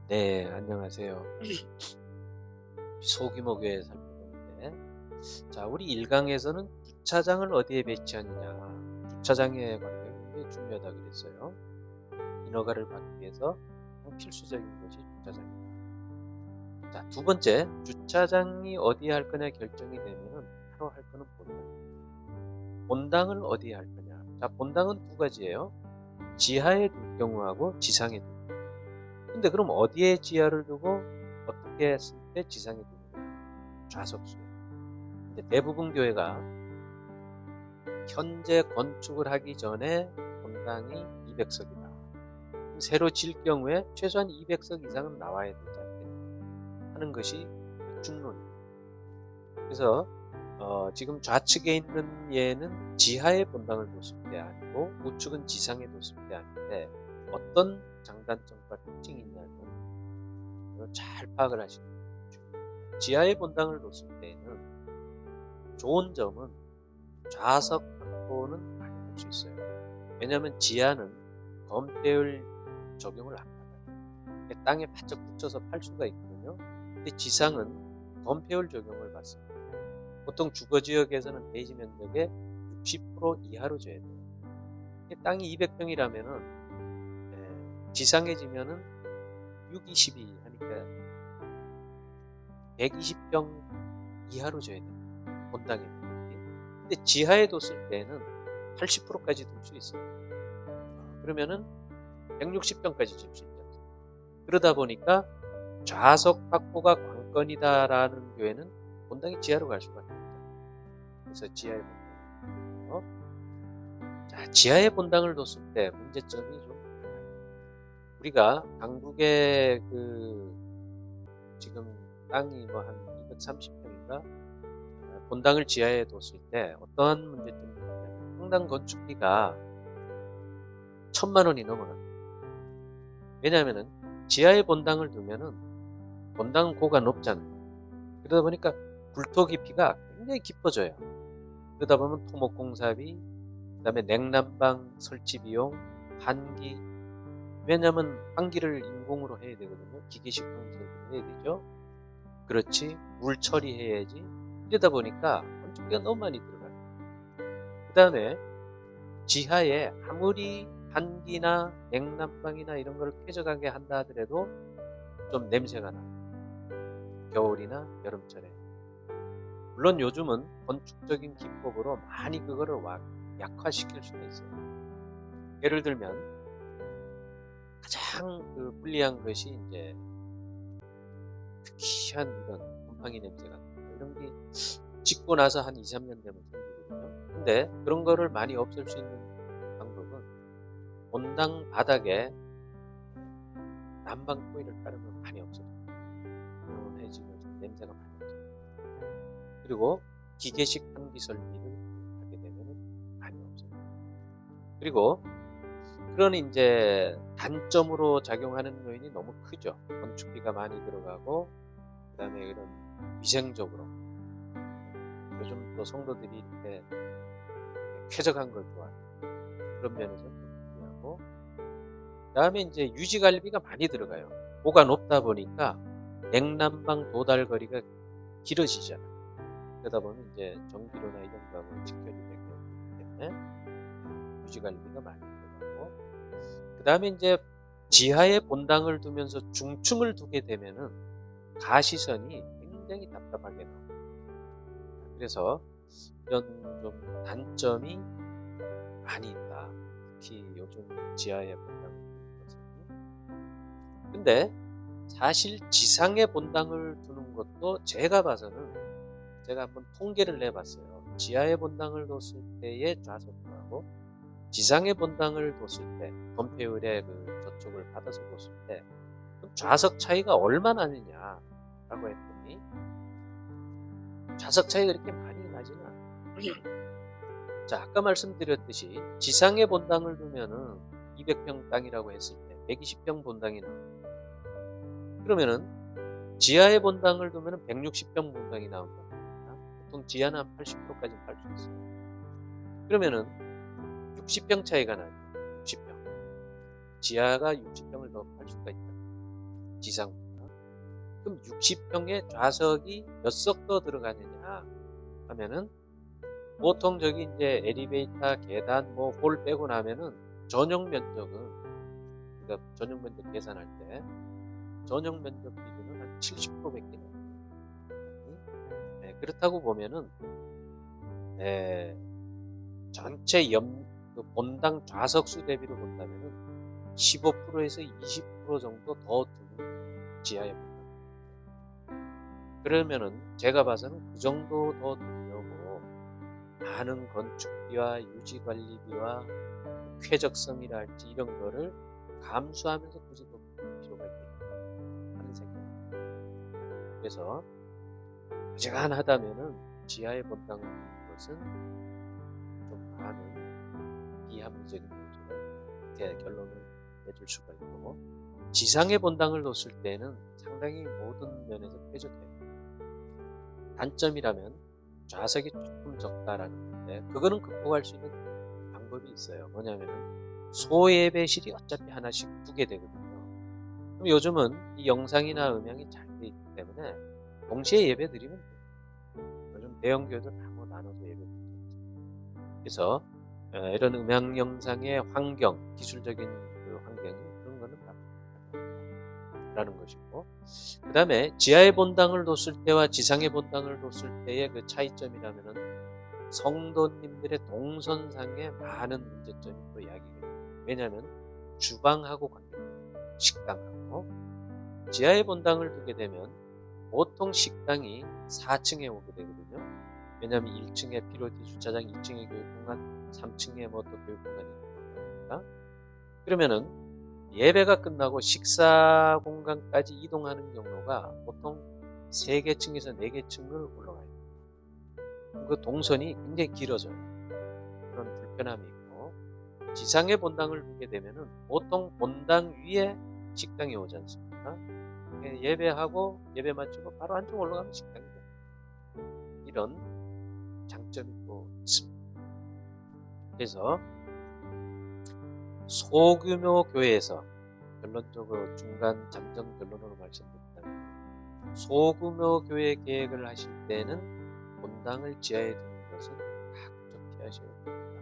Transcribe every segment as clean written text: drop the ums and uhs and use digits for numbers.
네, 안녕하세요. 소규모 교회 살펴보는데, 자, 우리 일강에서는 주차장을 어디에 배치하느냐, 주차장에 관계 굉장히 중요하다 그랬어요. 인허가를 받기 위해서 필수적인 것이 주차장이다. 자, 두 번째, 주차장이 어디에 할 거냐 결정이 되면은 바로 할 거는 본당. 본당을 어디에 할 거냐. 자, 본당은 두 가지예요. 지하에 둘 경우하고 지상에 둘 경우. 근데 그럼 어디에 지하를 두고 어떻게 했을 때 지상에 두느냐. 좌석수에. 근데 대부분 교회가 현재 건축을 하기 전에 본당이 200석이다. 새로 질 경우에 최소한 200석 이상은 나와야 되지 않겠냐 하는 것이 중론입니다. 그래서 지금 좌측에 있는 예는 지하에 본당을 뒀을 때 아니고 우측은 지상에 뒀을 때 아닌데 어떤 장단점과 특징이 있냐면 이걸 잘 파악을 하시는 게 중요합니다. 지하에 본당을 뒀을 때에는 좋은 점은 좌석 확보는 많이 할 수 있어요. 왜냐하면 지하는 검폐율 적용을 안 받아요. 땅에 바짝 붙여서 팔 수가 있거든요. 근데 지상은 검폐율 적용을 받습니다. 보통 주거지역에서는 대지 면적의 60% 이하로 줘야 돼요. 땅이 200평이라면은 지상에 지면은 6, 22 하니까 120평 이하로 줘야 돼요. 본당에. 근데 지하에 뒀을 때는 80%까지 둘 수 있어요. 그러면은 160평까지 질 수 있죠. 그러다 보니까 좌석 확보가 관건이다라는 교회는 본당이 지하로 갈 수밖에 없죠. 그래서 지하에 본당을. 자, 지하에 본당을 뒀을 때 문제점이 좀 많아요. 우리가 강북에 지금 땅이 뭐 한 230평인가 본당을 지하에 뒀을 때 어떠한 문제점이 있냐면 평당 건축비가 1,000만 원이 넘어요. 왜냐하면은 지하에 본당을 두면은 본당은 고가 높잖아요. 그러다 보니까 굴토 깊이가 굉장히 깊어져요. 그러다 보면 토목공사비, 그다음에 냉난방 설치 비용, 환기. 왜냐하면 환기를 인공으로 해야 되거든요. 기계식 환기를 해야 되죠. 그렇지. 물 처리해야지. 이러다 보니까 건축비가 너무 많이 들어가요. 그다음에 지하에 아무리 환기나 냉난방이나 이런 걸 쾌적하게 한다 하더라도 좀 냄새가 나요. 겨울이나 여름철에. 물론 요즘은 건축적인 기법으로 많이 그거를 약화시킬 수가 있어요. 예를 들면 가장 불리한 것이 이제 특이한 이런 곰팡이 냄새 같은 거 이런 게 짓고 나서 한 2, 3년 되면 생기거든요. 근데 그런 거를 많이 없앨 수 있는 방법은 본당 바닥에 난방 코일을 깔으면 많이 없어져요. 시원해지면서 냄새가 많이 없어져요. 그리고 기계식 환기 설비를 하게 되면 많이 없어져요. 그리고 그런 이제 단점으로 작용하는 요인이 너무 크죠. 건축비가 많이 들어가고 그다음에 이런 위생적으로 요즘 또 성도들이 이렇게 쾌적한 걸 좋아해요. 그런 면에서 좀 중요하고 그다음에 이제 유지관리비가 많이 들어가요. 고가 높다 보니까 냉난방 도달 거리가 길어지잖아요. 그러다 보면 이제 전기료나 이런 거하고 직결이 되기 때문에 유지관리비가 많이 들어가고 그다음에 이제 지하에 본당을 두면서 중층을 두게 되면은 가시선이 굉장히 답답하게 나옵니다. 그래서 이런 좀 단점이 많이 있다. 특히 요즘 지하에 본당을 두는 것은. 근데 사실 지상에 본당을 두는 것도 제가 봐서는 제가 한번 통계를 내봤어요. 지하에 본당을 뒀을 때의 좌석하고 지상에 본당을 뒀을 때 건폐율의 저쪽을 받아서 뒀을 때 그럼 좌석 차이가 얼마나 나느냐라고 했더니 좌석 차이가 그렇게 많이 나지는 않아요. 자, 아까 말씀드렸듯이 지상에 본당을 두면은 200평 땅이라고 했을 때 120평 본당이 나옵니다. 그러면은 지하에 본당을 두면은 160평 본당이 나온다. 보통 지하는 한 80%까지 팔 수 있어요. 그러면은 60평 차이가 나죠. 60평. 지하가 60평을 더 팔 수가 있다. 지상보다. 그럼 60평의 좌석이 몇 석 더 들어가느냐 하면은 보통 저기 이제 엘리베이터, 계단, 뭐 홀 빼고 나면은 전용 면적은, 그러니까 전용 면적 계산할 때 전용 면적 기준은 한 70%밖에 없어요. 네, 그렇다고 보면은 전체 그 본당 좌석 수 대비로 본다면은 15%에서 20% 정도 더 드는 지하에 본당. 그러면은 제가 봐서는 그 정도 더 들려고 많은 건축비와 유지관리비와 쾌적성이라 할지 이런 거를 감수하면서 굳이 더 필요가 있겠다 하는 생각입니다. 그래서 어지간하다면은 지하에 본당을 두는 것은 좀 많은 비합리적인 요소가 있다, 이렇게 결론을 내줄 수가 있고, 지상에 본당을 뒀을 때는 상당히 모든 면에서 쾌적해요. 단점이라면 좌석이 조금 적다라는 건데, 그거는 극복할 수 있는 방법이 있어요. 뭐냐면은 소예배실이 어차피 하나씩 두게 되거든요. 그럼 요즘은 이 영상이나 음향이 잘 돼 있기 때문에 동시에 예배 드리면 돼요. 요즘 대형교회들 다 뭐 나눠서 예배 드리죠. 그래서 이런 음향 영상의 환경, 기술적인 그 환경이 그런 거는 라는 것이고, 그 다음에 지하의 본당을 뒀을 때와 지상의 본당을 뒀을 때의 그 차이점이라면은 성도님들의 동선상에 많은 문제점이 또 야기가 됩니다. 왜냐하면 주방하고 관계돼요. 식당하고. 지하의 본당을 두게 되면 보통 식당이 4층에 오게 되거든요. 왜냐하면 1층에 POD 주차장, 2층에 교육공간, 3층에 뭐 또 교육공간이 있으니까. 그러면은 예배가 끝나고 식사 공간까지 이동하는 경로가 보통 3개 층에서 4개 층을 올라가요. 그 동선이 굉장히 길어져요. 그런 불편함이 있고, 지상의 본당을 두게 되면은 보통 본당 위에 식당이 오지 않습니까? 예배하고 예배 마치고 바로 안쪽 올라가면 식당이 돼요. 이런 장점이 또 있습니다. 그래서 소규모 교회에서, 결론적으로 중간 잠정 결론으로 말씀드린다면, 소규모 교회 계획을 하실 때는 본당을 지하에 두는 것은 좀 피하셔야 됩니다.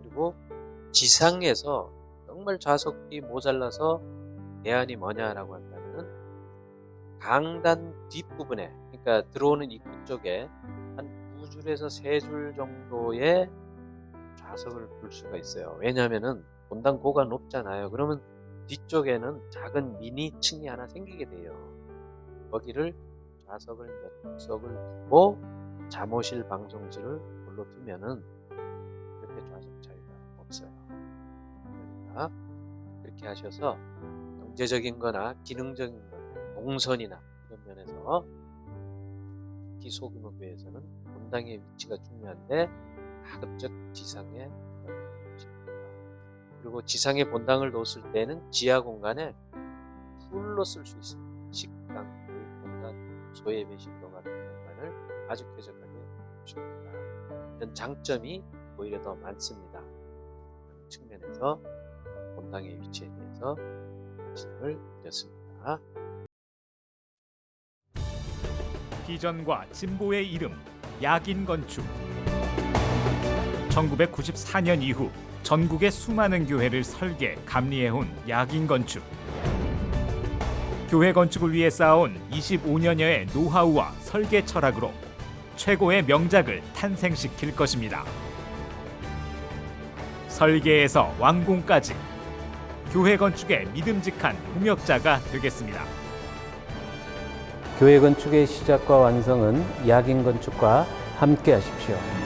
그리고 지상에서 정말 좌석이 모자라서 대안이 뭐냐라고 한다면 강단 뒷부분에, 그러니까 들어오는 입구 쪽에 한 2줄에서 3줄 정도의 좌석을 둘 수가 있어요. 왜냐하면은 본당 고가 높잖아요. 그러면 뒤쪽에는 작은 미니 층이 하나 생기게 돼요. 거기를 좌석을 몇 석을 두고 잠옷실, 방송실을 불러 두면은 그렇게 좌석 차이가 없어요. 그러니까 그렇게 하셔서 경제적인 거나 기능적인 거나 동선이나 이런 면에서 특히 소규모 교회에서는 본당의 위치가 중요한데 가급적 지상에 본당을 놓으십니다. 그리고 지상에 본당을 놓았을 때는 지하 공간에 풀로 쓸 수 있습니다. 식당, 교육공간, 소예배실로 같은 공간을 아주 쾌적하게 해줍니다. 이런 장점이 오히려 더 많습니다. 그런 측면에서 본당의 위치에 대해서 말씀을 드렸습니다. 비전과 진보의 이름, 야긴 건축. 1994년 이후 전국의 수많은 교회를 설계, 감리해온 야긴 건축. 교회 건축을 위해 쌓아온 25년여의 노하우와 설계 철학으로 최고의 명작을 탄생시킬 것입니다. 설계에서 완공까지 교회 건축의 믿음직한 동역자가 되겠습니다. 교회 건축의 시작과 완성은 야긴 건축과 함께 하십시오.